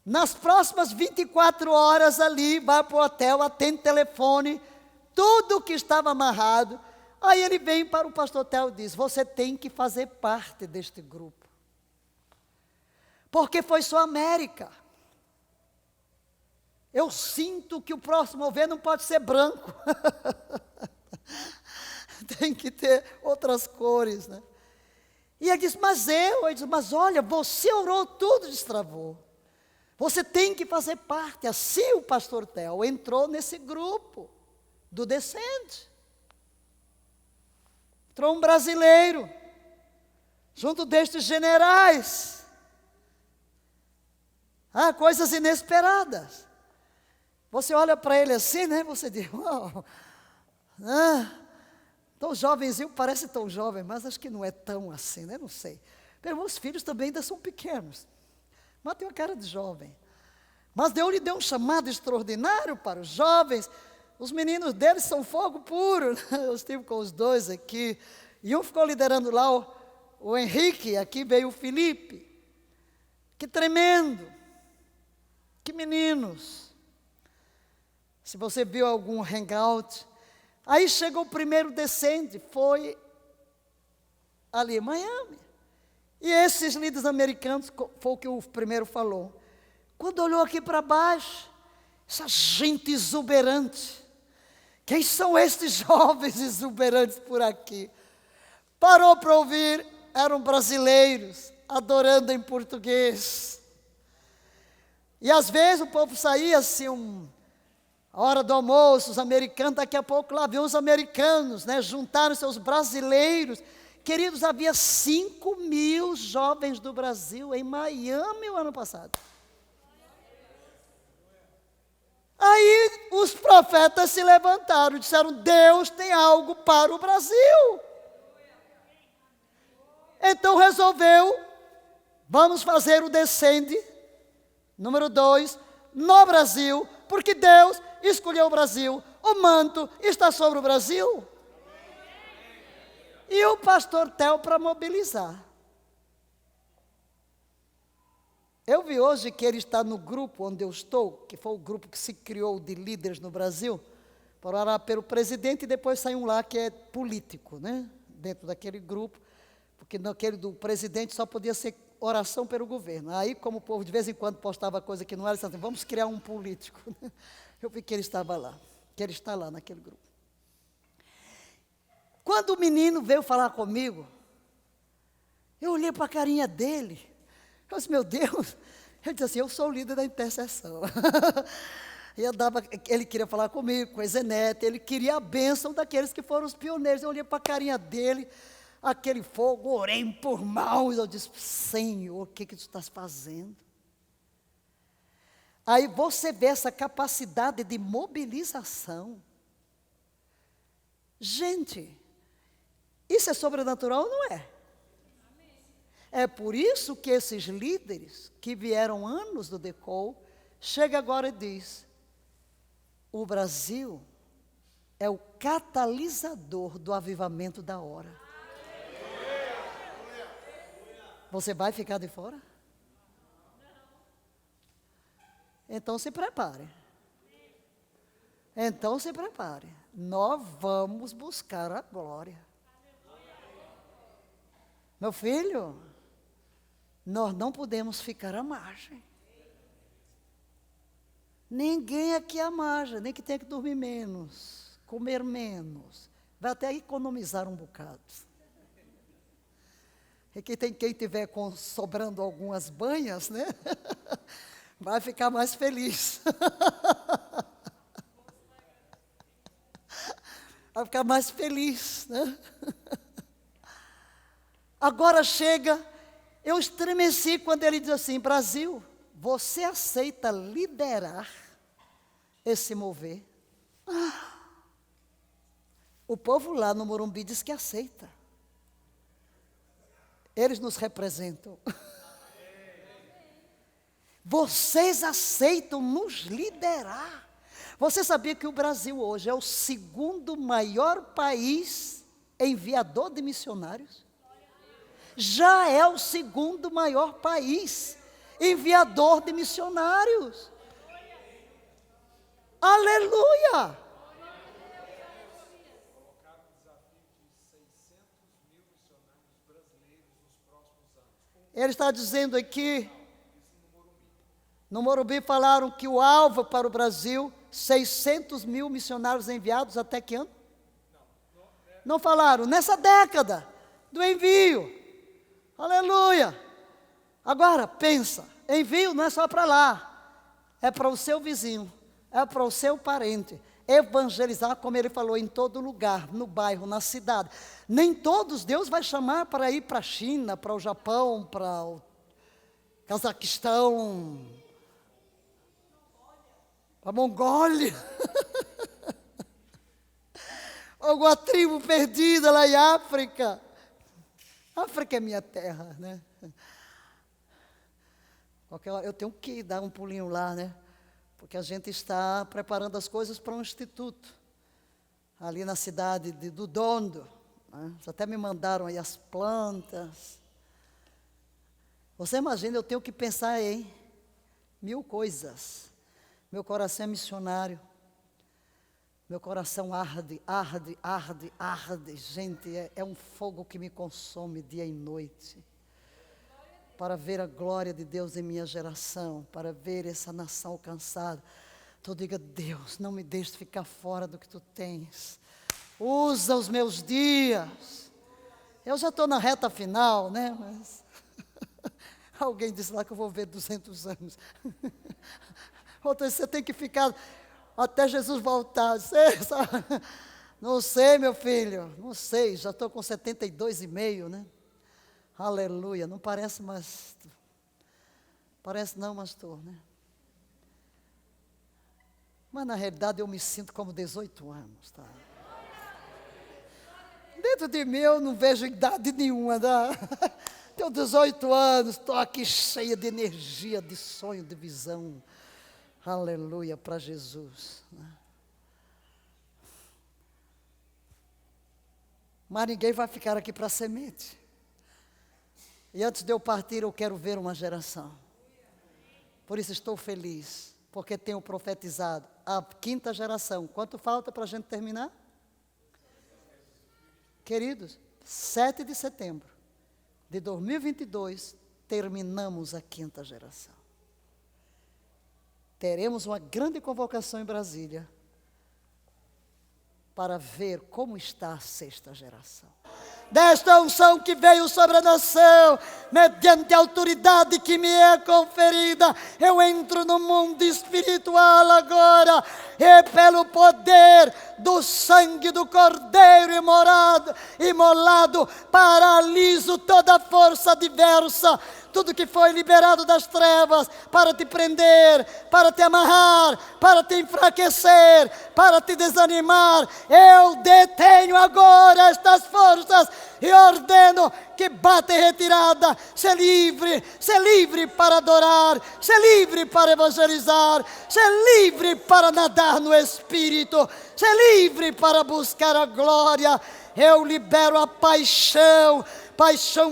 nas próximas 24 horas ali, vai para o hotel, atende telefone, tudo que estava amarrado. Aí ele vem para o pastor Theo e diz: você tem que fazer parte deste grupo. Porque foi só América. Eu sinto que o próximo mover não pode ser branco. Tem que ter outras cores, né? E ele disse: mas ele disse: mas olha, você orou, tudo destravou. Você tem que fazer parte. Assim o pastor Theo entrou nesse grupo do Descende. Entrou um brasileiro, junto destes generais. Coisas inesperadas. Você olha para ele assim, né? Você diz: uau, tão jovenzinho, parece tão jovem, mas acho que não é tão assim, né? Não sei. Meus filhos também ainda são pequenos, mas tem uma cara de jovem. Mas Deus lhe deu um chamado extraordinário para os jovens. Os meninos deles são fogo puro. Eu estive com os dois aqui. E um ficou liderando lá o Henrique, aqui veio o Felipe. Que tremendo. Que meninos. Se você viu algum hangout. Aí chegou o primeiro Descende, foi ali em Miami. E esses líderes americanos, foi o que o primeiro falou. Quando olhou aqui para baixo, essa gente exuberante. Quem são estes jovens exuberantes por aqui? Parou para ouvir, eram brasileiros, adorando em português. E às vezes o povo saía assim, a hora do almoço, os americanos, daqui a pouco lá viam os americanos, né? Juntaram seus brasileiros. Queridos, havia 5.000 jovens do Brasil em Miami o ano passado. Aí os profetas se levantaram e disseram: Deus tem algo para o Brasil. Então resolveu, vamos fazer o Descende, número 2, no Brasil, porque Deus escolheu o Brasil, o manto está sobre o Brasil. E o pastor Theo para mobilizar. Eu vi hoje que ele está no grupo onde eu estou, que foi o grupo que se criou de líderes no Brasil, para orar pelo presidente, e depois saiu um lá que é político, né? Dentro daquele grupo, porque naquele do presidente só podia ser oração pelo governo. Aí, como o povo de vez em quando postava coisa que não era, eles disseram: vamos criar um político. Eu vi que ele estava lá, que ele está lá naquele grupo. Quando o menino veio falar comigo, eu olhei para a carinha dele. Eu disse: meu Deus. Ele disse assim: eu sou o líder da intercessão. Ele queria falar comigo, com a Zenete, ele queria a bênção daqueles que foram os pioneiros. Eu olhei para a carinha dele, aquele fogo, orei por mãos. Eu disse: Senhor, o que tu estás fazendo? Aí você vê essa capacidade de mobilização. Gente, isso é sobrenatural ou não é? É por isso que esses líderes que vieram anos do DECOL, chega agora e diz: o Brasil é o catalisador do avivamento da hora. Você vai ficar de fora? Então se prepare. Então se prepare. Nós vamos buscar a glória. Meu filho, nós não podemos ficar à margem. Ninguém aqui é à margem, nem que tenha que dormir menos, comer menos. Vai até economizar um bocado. E quem tiver sobrando algumas banhas, né? Vai ficar mais feliz. Vai ficar mais feliz, né? Agora chega, eu estremeci quando ele diz assim: Brasil, você aceita liderar esse mover? O povo lá no Morumbi diz que aceita. Eles nos representam. Vocês aceitam nos liderar. Você sabia que o Brasil hoje é o segundo maior país enviador de missionários? Já é o segundo maior país enviador de missionários. Aleluia! Ele está dizendo aqui, no Morumbi falaram que o alvo para o Brasil, 600 mil missionários enviados até que ano? Não falaram, nessa década do envio. Aleluia. Agora, pensa, envio não é só para lá, é para o seu vizinho, é para o seu parente. Evangelizar, como ele falou, em todo lugar, no bairro, na cidade. Nem todos Deus vai chamar para ir para a China, para o Japão, para o Cazaquistão, para a Mongólia. Alguma tribo perdida lá em África. África é minha terra, né? Eu tenho que dar um pulinho lá, né? Porque a gente está preparando as coisas para um instituto, ali na cidade do Dondo. Né? Até me mandaram aí as plantas. Você imagina, eu tenho que pensar em 1000 coisas. Meu coração é missionário. Meu coração arde, arde, arde, arde. Gente, é um fogo que me consome dia e noite. Para ver a glória de Deus em minha geração, para ver essa nação alcançada. Tu diga, Deus, não me deixe ficar fora do que Tu tens. Usa os meus dias. Eu já estou na reta final, né? Mas alguém disse lá que eu vou ver 200 anos. Outra, você tem que ficar até Jesus voltar. Não sei, meu filho, não sei, já estou com 72,5, né? Aleluia, não parece, mas... Parece não, mas estou, né? Mas na realidade eu me sinto como 18 anos, tá? Dentro de mim eu não vejo idade nenhuma, tá? Tenho 18 anos, estou aqui cheia de energia, de sonho, de visão. Aleluia, para Jesus, né? Mas ninguém vai ficar aqui para semente. E antes de eu partir, eu quero ver uma geração. Por isso estou feliz, porque tenho profetizado a 5ª geração. Quanto falta para a gente terminar? Queridos, 7 de setembro de 2022, terminamos a 5ª geração. Teremos uma grande convocação em Brasília para ver como está a 6ª geração. Desta unção que veio sobre a nação, mediante a autoridade que me é conferida, eu entro no mundo espiritual agora, e pelo poder do sangue do Cordeiro imolado, paraliso toda força adversa, tudo que foi liberado das trevas para te prender, para te amarrar, para te enfraquecer, para te desanimar. Eu detenho agora estas forças e ordeno que bata em retirada. Ser livre para adorar, ser livre para evangelizar, ser livre para nadar no Espírito, ser livre para buscar a glória. Eu libero a paixão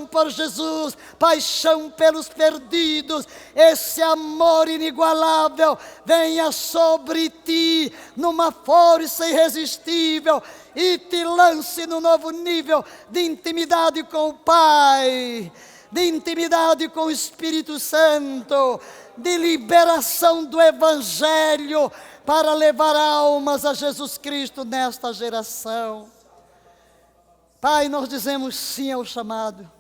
por Jesus, paixão pelos perdidos. Esse amor inigualável venha sobre ti, numa força irresistível, e te lance no novo nível de intimidade com o Pai, de intimidade com o Espírito Santo, de liberação do Evangelho, para levar almas a Jesus Cristo nesta geração. Pai, nós dizemos sim ao chamado,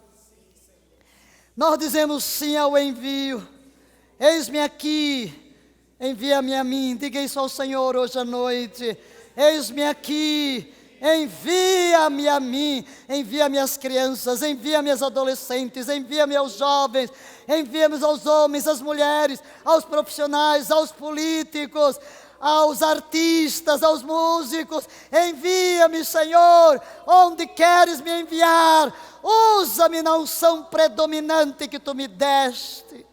nós dizemos sim ao envio. Eis-me aqui, envia-me a mim. Diga isso ao Senhor hoje à noite. Eis-me aqui, envia-me a mim. Envia-me as crianças, envia-me as adolescentes, envia-me aos jovens, envia-me aos homens, às mulheres, aos profissionais, aos políticos, aos artistas, aos músicos. Envia-me, Senhor, onde queres me enviar. Usa-me na unção predominante que Tu me deste,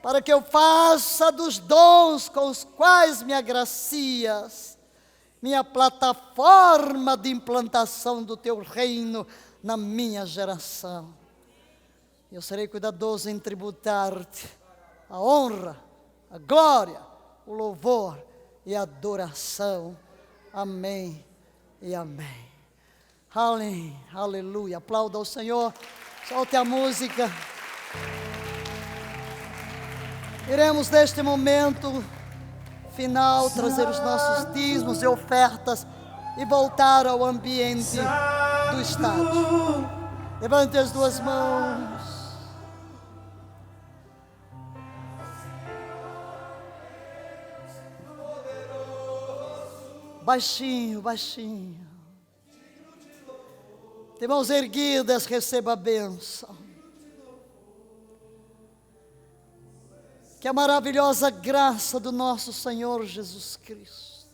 para que eu faça dos dons com os quais me agracias, minha plataforma de implantação do Teu reino na minha geração. Eu serei cuidadoso em tributar-te a honra, a glória, o louvor e a adoração. Amém e amém. Aleluia. Aplauda ao Senhor. Solte a música. Iremos neste momento final trazer os nossos dízimos e ofertas e voltar ao ambiente do estádio. Levante as duas mãos. Baixinho, baixinho. De mãos erguidas, receba a bênção. Que a maravilhosa graça do nosso Senhor Jesus Cristo,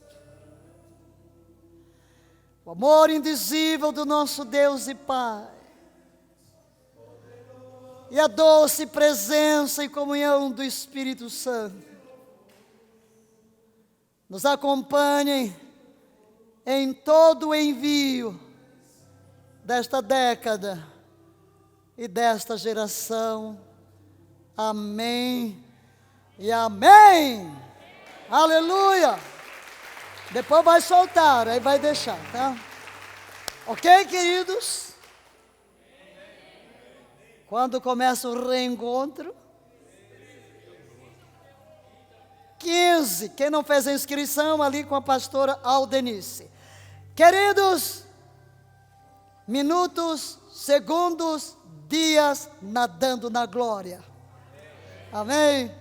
o amor indizível do nosso Deus e Pai, e a doce presença e comunhão do Espírito Santo, nos acompanhem em todo o envio desta década e desta geração. Amém e amém. Aleluia. Depois vai soltar, aí vai deixar, tá? Ok, queridos? Quando começa o reencontro? 15. Quem não fez a inscrição, ali com a pastora Aldenice. Queridos, minutos, segundos, dias nadando na glória. Amém?